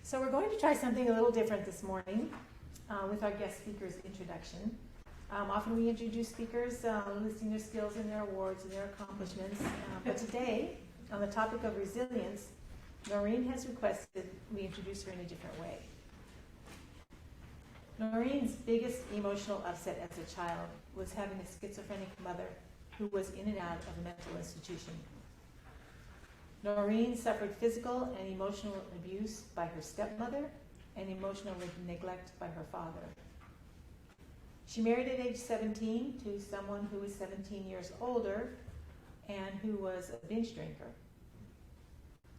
So we're going to try something a little different this morning with our guest speaker's introduction. Often we introduce speakers listing their skills and their awards and their accomplishments, but today, on the topic of resilience, Noreen has requested we introduce her in a different way. Noreen's biggest emotional upset as a child was having a schizophrenic mother who was in and out of a mental institution. Noreen suffered physical and emotional abuse by her stepmother and emotional neglect by her father. She married at age 17 to someone who was 17 years older and who was a binge drinker.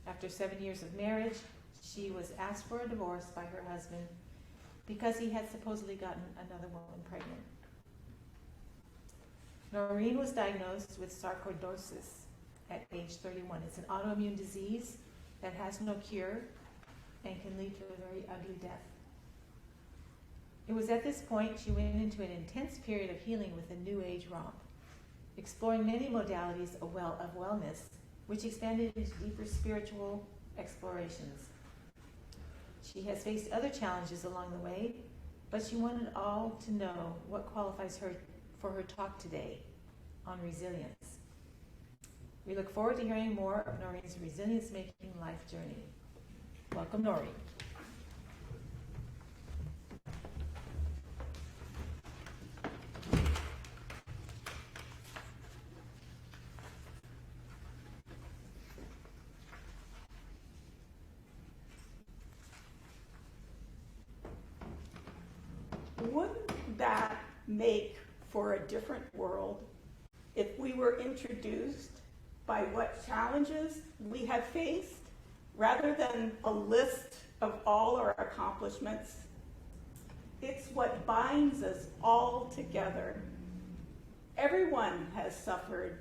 After 7 years of marriage, she was asked for a divorce by her husband because he had supposedly gotten another woman pregnant. Noreen was diagnosed with sarcoidosis at age 31. It's an autoimmune disease that has no cure and can lead to a very ugly death. It was at this point she went into an intense period of healing with a New Age romp, exploring many modalities of wellness, which expanded into deeper spiritual explorations. She has faced other challenges along the way, but she wanted all to know what qualifies her for her talk today on resilience. We look forward to hearing more of Noreen's resilience-making life journey. Welcome, Noreen. Wouldn't that make for a different world if we were introduced by what challenges we have faced rather than a list of all our accomplishments? It's what binds us all together. Everyone has suffered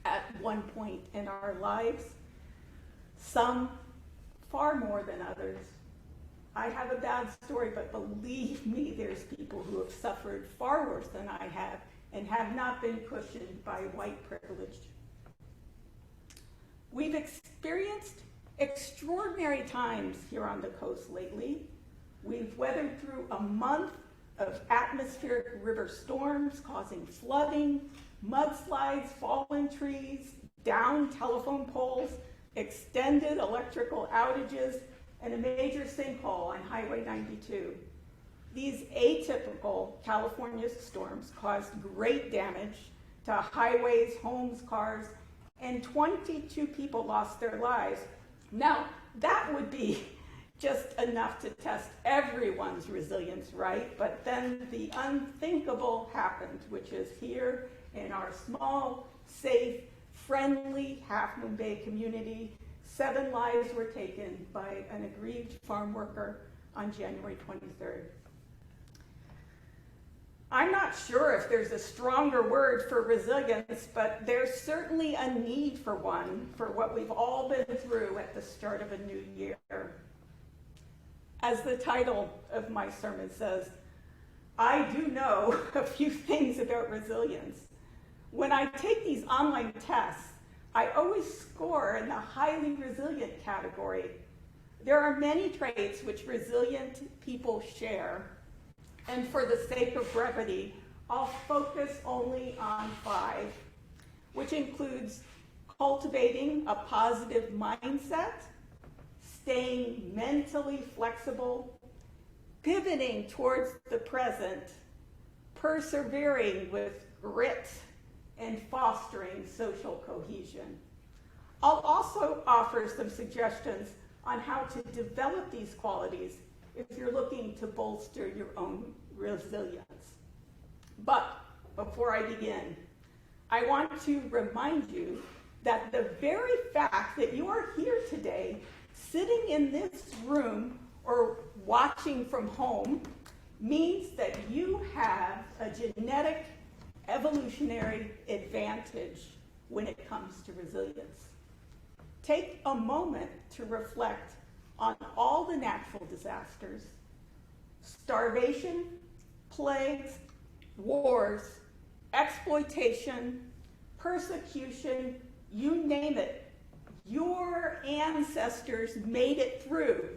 at one point in our lives, some far more than others. I have a bad story, but believe me, there's people who have suffered far worse than I have and have not been cushioned by white privilege. We've experienced extraordinary times here on the coast lately. We've weathered through a month of atmospheric river storms causing flooding, mudslides, fallen trees, downed telephone poles, extended electrical outages, and a major sinkhole on Highway 92. These atypical California storms caused great damage to highways, homes, cars, and 22 people lost their lives. Now, that would be just enough to test everyone's resilience, right? But then the unthinkable happened, which is here in our small, safe, friendly Half Moon Bay community. 7 lives were taken by an aggrieved farm worker on January 23rd. I'm not sure if there's a stronger word for resilience, but there's certainly a need for one for what we've all been through at the start of a new year. As the title of my sermon says, I do know a few things about resilience. When I take these online tests, I always score in the highly resilient category. There are many traits which resilient people share, and for the sake of brevity, I'll focus only on 5, which includes cultivating a positive mindset, staying mentally flexible, pivoting towards the present, persevering with grit, and fostering social cohesion. I'll also offer some suggestions on how to develop these qualities if you're looking to bolster your own resilience. But before I begin, I want to remind you that the very fact that you are here today, sitting in this room or watching from home, means that you have a genetic evolutionary advantage when it comes to resilience. Take a moment to reflect on all the natural disasters, starvation, plagues, wars, exploitation, persecution, you name it. Your ancestors made it through.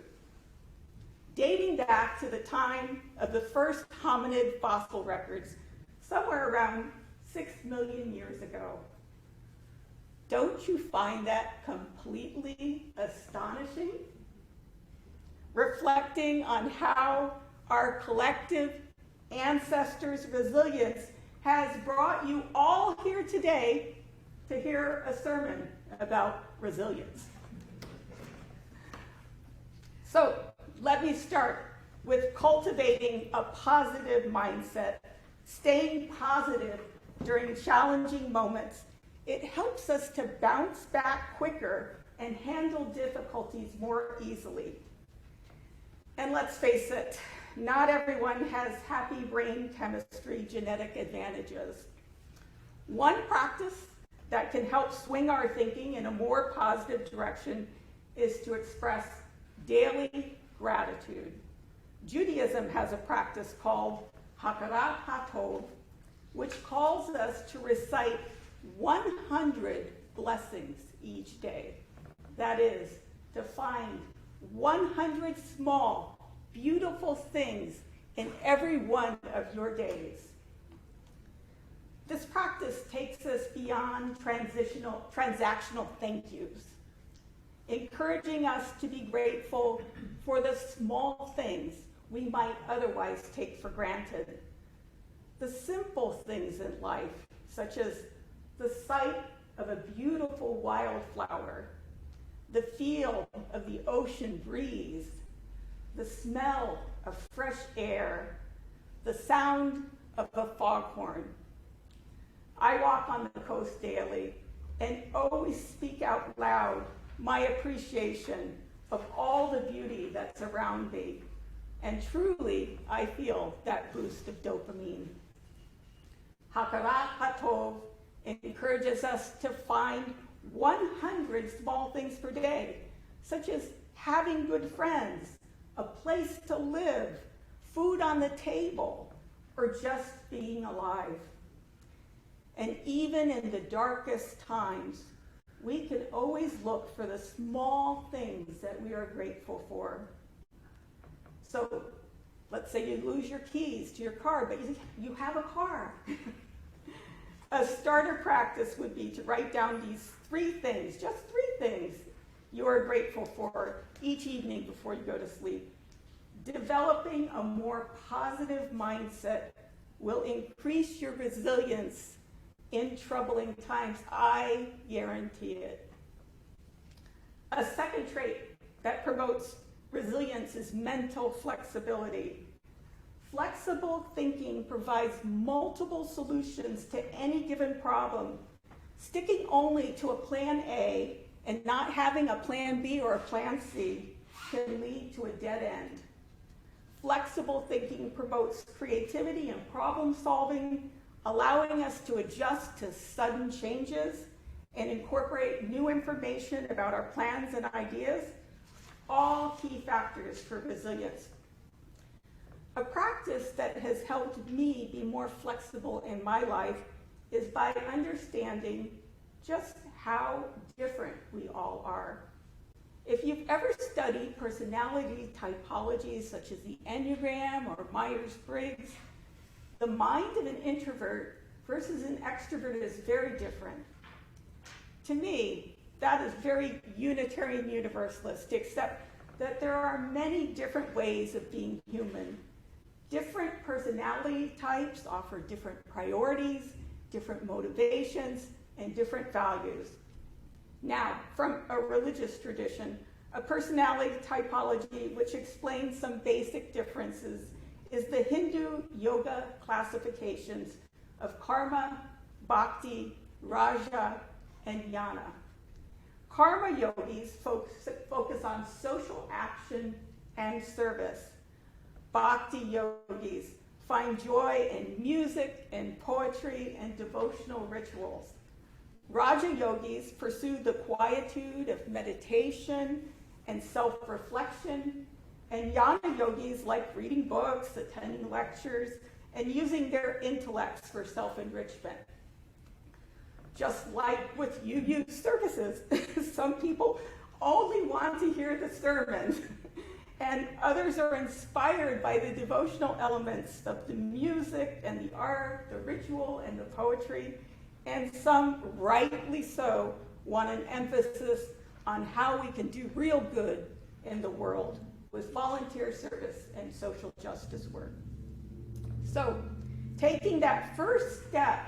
dating back to the time of the first hominid fossil records, somewhere around 6 million years ago. Don't you find that completely astonishing? Reflecting on how our collective ancestors' resilience has brought you all here today to hear a sermon about resilience. So let me start with cultivating a positive mindset, staying positive during challenging moments. It helps us to bounce back quicker and handle difficulties more easily. And let's face it, not everyone has happy brain chemistry genetic advantages. One practice that can help swing our thinking in a more positive direction is to express daily gratitude. Judaism has a practice called Hakarat HaTov, which calls us to recite 100 blessings each day. That is, to find 100 small, beautiful things in every one of your days. This practice takes us beyond transactional thank yous, encouraging us to be grateful for the small things we might otherwise take for granted. The simple things in life, such as the sight of a beautiful wildflower, the feel of the ocean breeze, the smell of fresh air, the sound of a foghorn. I walk on the coast daily and always speak out loud my appreciation of all the beauty that's around me. And truly, I feel that boost of dopamine. Hakarat HaTov encourages us to find 100 small things per day, such as having good friends, a place to live, food on the table, or just being alive. And even in the darkest times, we can always look for the small things that we are grateful for. So let's say you lose your keys to your car, but you have a car. A starter practice would be to write down these 3 things, just 3 things you are grateful for each evening before you go to sleep. Developing a more positive mindset will increase your resilience in troubling times. I guarantee it. A second trait that promotes resilience is mental flexibility. Flexible thinking provides multiple solutions to any given problem. Sticking only to a plan A and not having a plan B or a plan C can lead to a dead end. Flexible thinking promotes creativity and problem solving, allowing us to adjust to sudden changes and incorporate new information about our plans and ideas, all key factors for resilience. A practice that has helped me be more flexible in my life is by understanding just how different we all are. If you've ever studied personality typologies such as the Enneagram or Myers-Briggs, the mind of an introvert versus an extrovert is very different. To me, that is very Unitarian Universalist, except that there are many different ways of being human. Different personality types offer different priorities, different motivations, and different values. Now, from a religious tradition, a personality typology which explains some basic differences is the Hindu yoga classifications of karma, bhakti, raja, and jnana. Karma yogis focus on social action and service. Bhakti yogis find joy in music and poetry and devotional rituals. Raja yogis pursue the quietude of meditation and self-reflection, and jnana yogis like reading books, attending lectures, and using their intellects for self-enrichment. Just like with UUCC services, some people only want to hear the sermon, And others are inspired by the devotional elements of the music and the art, the ritual and the poetry, and some, rightly so, want an emphasis on how we can do real good in the world with volunteer service and social justice work. So, taking that first step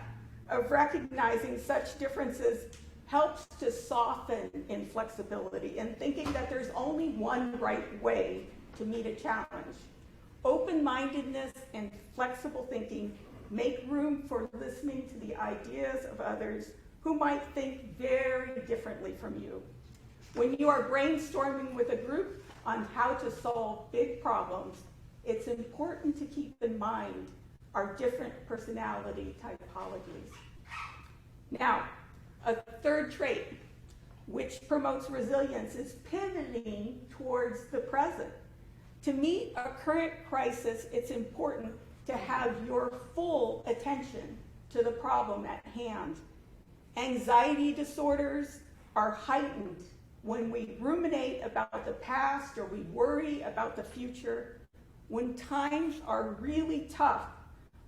of recognizing such differences helps to soften inflexibility and thinking that there's only one right way to meet a challenge. Open-mindedness and flexible thinking make room for listening to the ideas of others who might think very differently from you. When you are brainstorming with a group on how to solve big problems, it's important to keep in mind our different personality typologies. Now, a third trait which promotes resilience is pivoting towards the present. To meet a current crisis, it's important to have your full attention to the problem at hand. Anxiety disorders are heightened when we ruminate about the past or we worry about the future. When times are really tough,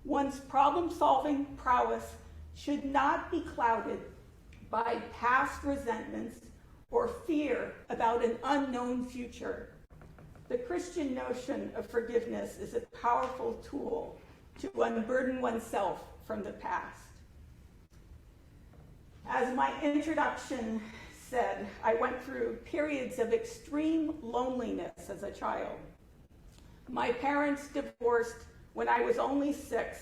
one's problem-solving prowess should not be clouded by past resentments or fear about an unknown future. The Christian notion of forgiveness is a powerful tool to unburden oneself from the past. As my introduction said, I went through periods of extreme loneliness as a child. My parents divorced when I was only 6,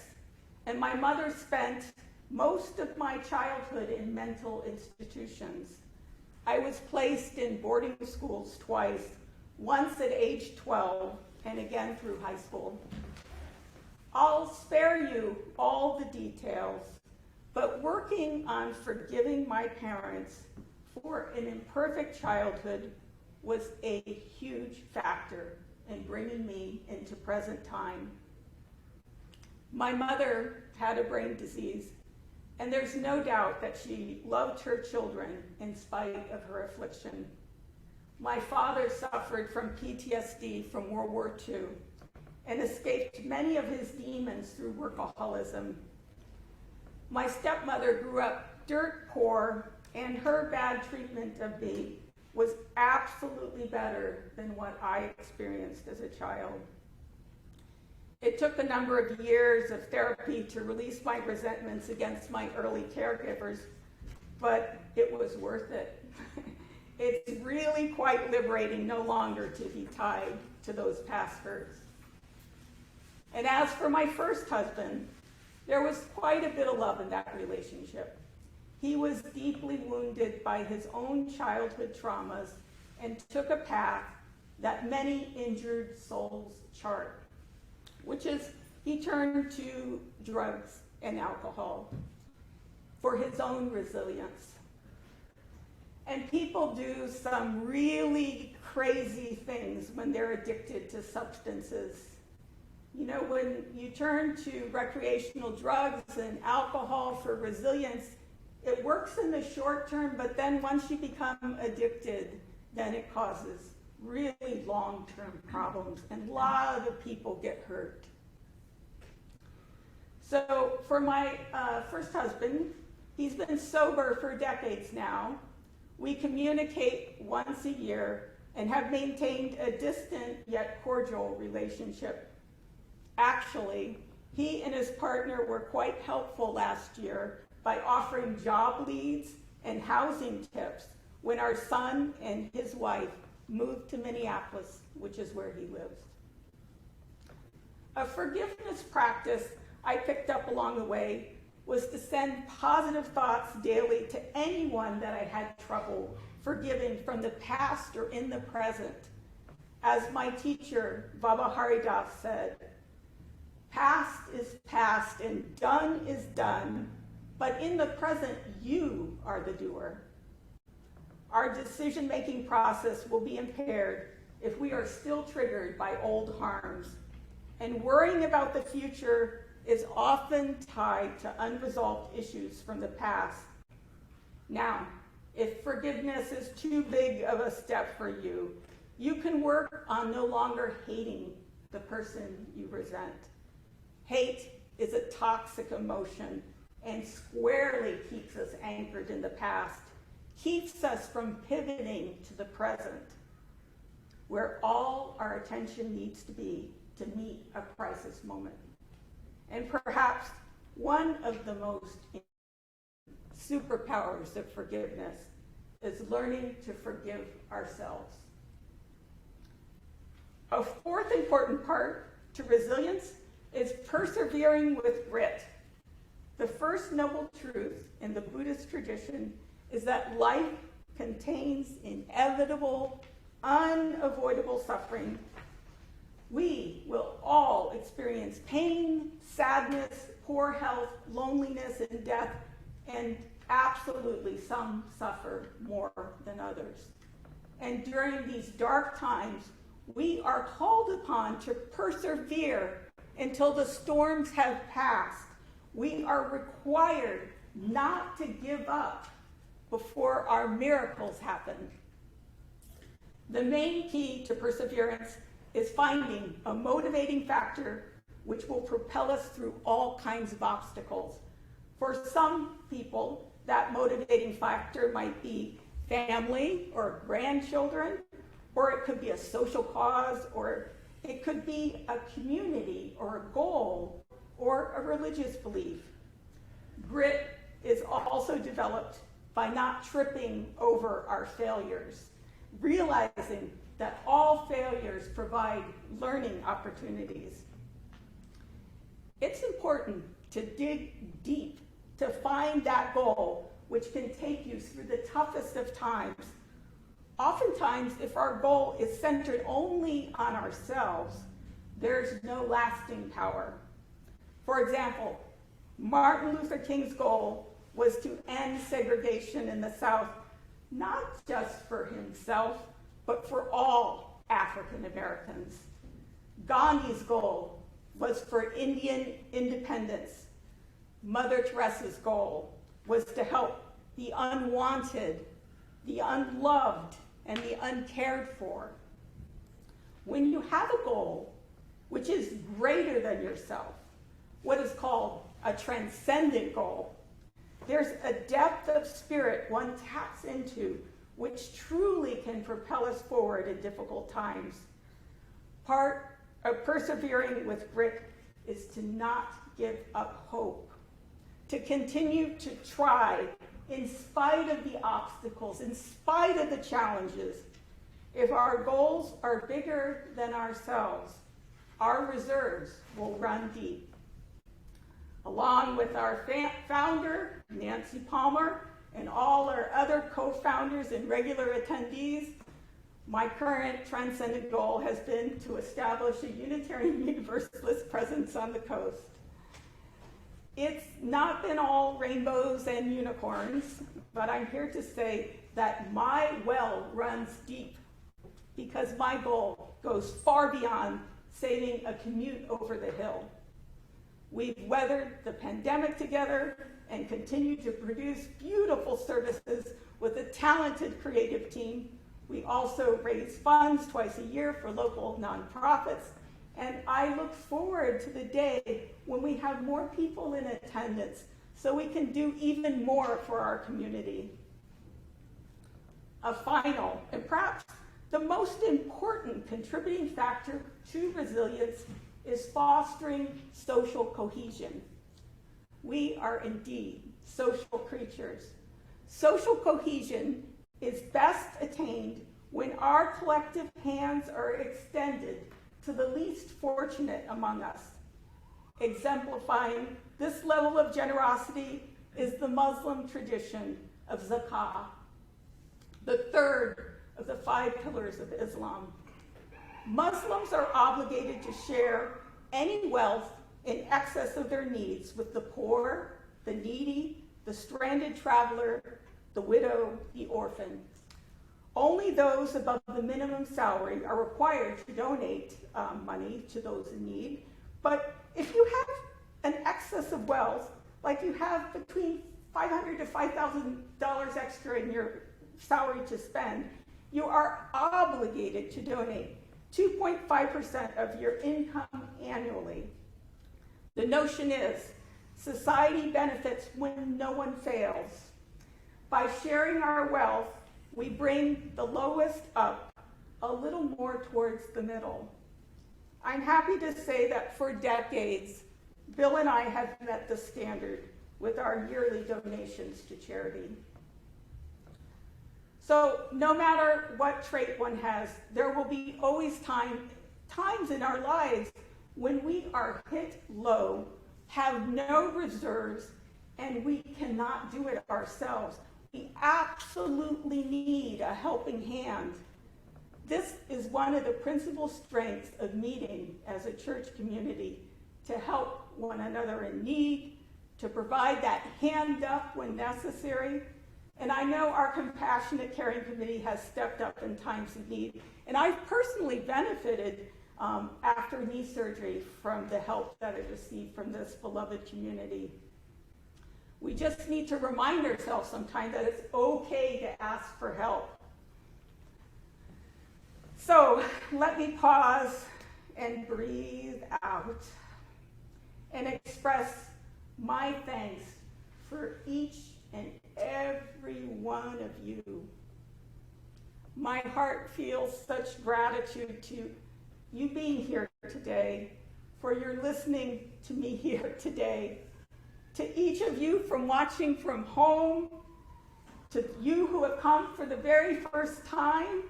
and my mother spent most of my childhood in mental institutions. I was placed in boarding schools twice, once at age 12 and again through high school. I'll spare you all the details, but working on forgiving my parents for an imperfect childhood was a huge factor in bringing me into present time. My mother had a brain disease, and there's no doubt that she loved her children in spite of her affliction. My father suffered from PTSD from World War II and escaped many of his demons through workaholism. My stepmother grew up dirt poor, and her bad treatment of me was absolutely better than what I experienced as a child. It took a number of years of therapy to release my resentments against my early caregivers, but it was worth it. It's really quite liberating no longer to be tied to those past hurts. And as for my first husband, there was quite a bit of love in that relationship. He was deeply wounded by his own childhood traumas and took a path that many injured souls chart, which is he turned to drugs and alcohol for his own resilience. And people do some really crazy things when they're addicted to substances. You know, when you turn to recreational drugs and alcohol for resilience, it works in the short term, but then once you become addicted, then it causes really long-term problems, and a lot of people get hurt. So for my first husband, he's been sober for decades now. We communicate once a year and have maintained a distant yet cordial relationship. Actually, he and his partner were quite helpful last year by offering job leads and housing tips when our son and his wife moved to Minneapolis, which is where he lives. A forgiveness practice I picked up along the way was to send positive thoughts daily to anyone that I had trouble forgiving from the past or in the present. As my teacher, Baba Haridas, said, "Past is past and done is done, but in the present, you are the doer." Our decision-making process will be impaired if we are still triggered by old harms, and worrying about the future is often tied to unresolved issues from the past. Now, if forgiveness is too big of a step for you, You can work on no longer hating the person you resent. Hate is a toxic emotion and squarely keeps us anchored in the past, keeps us from pivoting to the present, where all our attention needs to be to meet a crisis moment. And perhaps one of the most superpowers of forgiveness is learning to forgive ourselves. A fourth important part to resilience is persevering with grit. The first noble truth in the Buddhist tradition is that life contains inevitable, unavoidable suffering. We will all experience pain, sadness, poor health, loneliness, and death, and absolutely some suffer more than others. And during these dark times, we are called upon to persevere until the storms have passed. We are required not to give up before our miracles happen. The main key to perseverance is finding a motivating factor which will propel us through all kinds of obstacles. For some people, that motivating factor might be family or grandchildren, or it could be a social cause, or it could be a community or a goal or a religious belief. Grit is also developed by not tripping over our failures, realizing that all failures provide learning opportunities. It's important to dig deep to find that goal which can take you through the toughest of times. Oftentimes, if our goal is centered only on ourselves, there's no lasting power. For example, Martin Luther King's goal was to end segregation in the South, not just for himself, but for all African Americans. Gandhi's goal was for Indian independence. Mother Teresa's goal was to help the unwanted, the unloved, and the uncared for. When you have a goal which is greater than yourself, what is called a transcendent goal, there's a depth of spirit one taps into which truly can propel us forward in difficult times. Part of persevering with grit is to not give up hope, to continue to try in spite of the obstacles, in spite of the challenges. If our goals are bigger than ourselves, our reserves will run deep. Along with our founder, Nancy Palmer, and all our other co-founders and regular attendees, my current transcendent goal has been to establish a Unitarian Universalist presence on the coast. It's not been all rainbows and unicorns, but I'm here to say that my well runs deep because my goal goes far beyond saving a commute over the hill. We've weathered the pandemic together and continue to produce beautiful services with a talented creative team. We also raise funds twice a year for local nonprofits, and I look forward to the day when we have more people in attendance so we can do even more for our community. A final, and perhaps the most important contributing factor to resilience is fostering social cohesion. We are indeed social creatures. Social cohesion is best attained when our collective hands are extended to the least fortunate among us. Exemplifying this level of generosity is the Muslim tradition of zakah, the third of the 5 pillars of Islam. Muslims are obligated to share any wealth in excess of their needs with the poor, the needy, the stranded traveler, the widow, the orphan. Only those above the minimum salary are required to donate money to those in need. But if you have an excess of wealth, like you have between $500 to $5,000 extra in your salary to spend, you are obligated to donate 2.5% of your income annually. The notion is, society benefits when no one fails. By sharing our wealth, we bring the lowest up a little more towards the middle. I'm happy to say that for decades, Bill and I have met the standard with our yearly donations to charity. So no matter what trait one has, there will be always times in our lives when we are hit low, have no reserves, and we cannot do it ourselves. We absolutely need a helping hand. This is one of the principal strengths of meeting as a church community, to help one another in need, to provide that hand up when necessary. And I know our Compassionate Caring Committee has stepped up in times of need. And I've personally benefited after knee surgery from the help that I received from this beloved community. We just need to remind ourselves sometimes that it's okay to ask for help. So let me pause and breathe out and express my thanks for each and every one of you. My heart feels such gratitude to you being here today, for your listening to me here today, to each of you from watching from home, to you who have come for the very first time,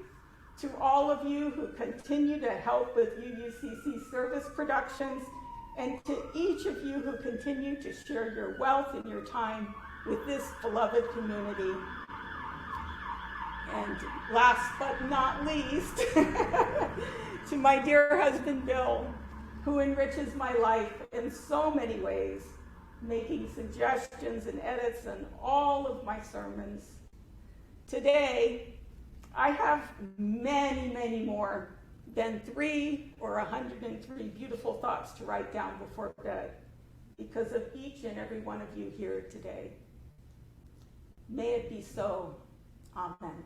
to all of you who continue to help with UUCC service productions, and to each of you who continue to share your wealth and your time with this beloved community. And last but not least, to my dear husband, Bill, who enriches my life in so many ways, making suggestions and edits in all of my sermons. Today, I have many, many more than 3 or 103 beautiful thoughts to write down before bed, because of each and every one of you here today. May it be so. Amen.